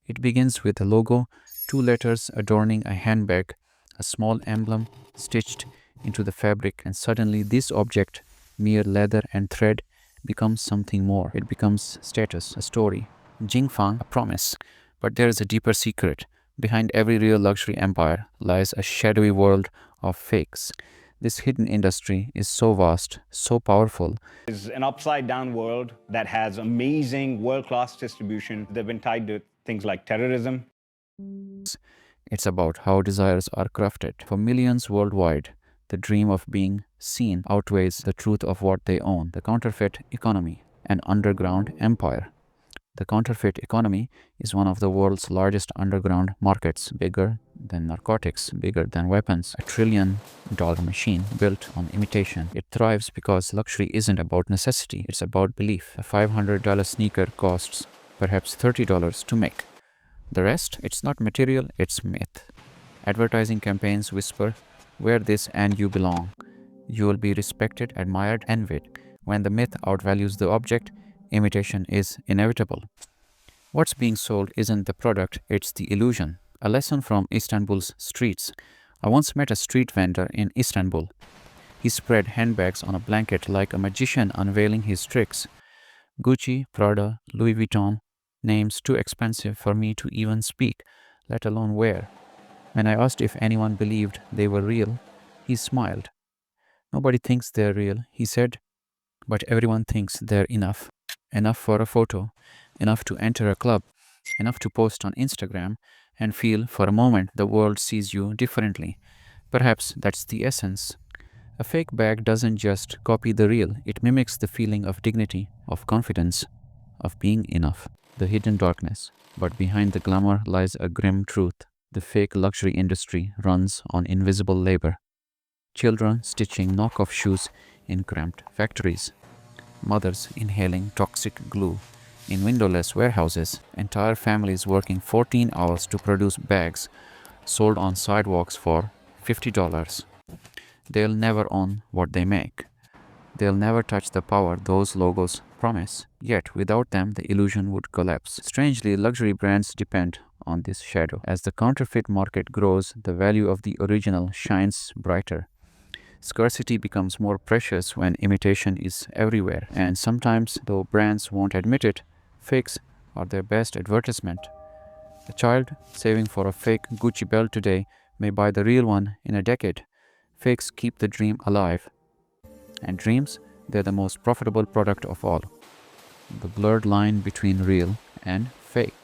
It begins with a logo, two letters adorning a handbag, a small emblem stitched into the fabric, and suddenly this object, mere leather and thread, becomes something more. It becomes status, a story, Jingfang, a promise. But there is a deeper secret. Behind every real luxury empire lies a shadowy world of fakes. This hidden industry is so vast, so powerful. Is an upside down world that has amazing world class distribution. They've been tied to things like terrorism. It's about how desires are crafted. For millions worldwide, the dream of being seen outweighs the truth of what they own. The counterfeit economy, an underground empire. The counterfeit economy is one of the world's largest underground markets, bigger than narcotics, bigger than weapons, $1 trillion machine built on imitation. It thrives because luxury isn't about necessity, it's about belief. A $500 sneaker costs perhaps $30 to make. The rest, it's not material, it's myth. Advertising campaigns whisper, wear this and you belong. You will be respected, admired, envied. When the myth outvalues the object, imitation is inevitable. What's being sold isn't the product, it's the illusion. A lesson from Istanbul's streets. I once met a street vendor in Istanbul. He spread handbags on a blanket like a magician unveiling his tricks. Gucci, Prada, Louis Vuitton, names too expensive for me to even speak, let alone wear. When I asked if anyone believed they were real, he smiled. Nobody thinks they're real, he said, but everyone thinks they're enough. Enough for a photo, enough to enter a club, enough to post on Instagram and feel for a moment the world sees you differently. Perhaps that's the essence. A fake bag doesn't just copy the real, it mimics the feeling of dignity, of confidence, of being enough. The hidden darkness. But behind the glamour lies a grim truth. The fake luxury industry runs on invisible labor. Children stitching knockoff shoes in cramped factories. Mothers inhaling toxic glue in windowless warehouses. Entire families working 14 hours to produce bags sold on sidewalks for $50. They'll never own what they make. They'll never touch the power those logos promise. Yet, without them, the illusion would collapse. Strangely, luxury brands depend on this shadow. As the counterfeit market grows, the value of the original shines brighter. Scarcity becomes more precious when imitation is everywhere, and sometimes, though brands won't admit it, fakes are their best advertisement. A child saving for a fake Gucci belt today may buy the real one in a decade. Fakes keep the dream alive. And dreams, they're the most profitable product of all. The blurred line between real and fake.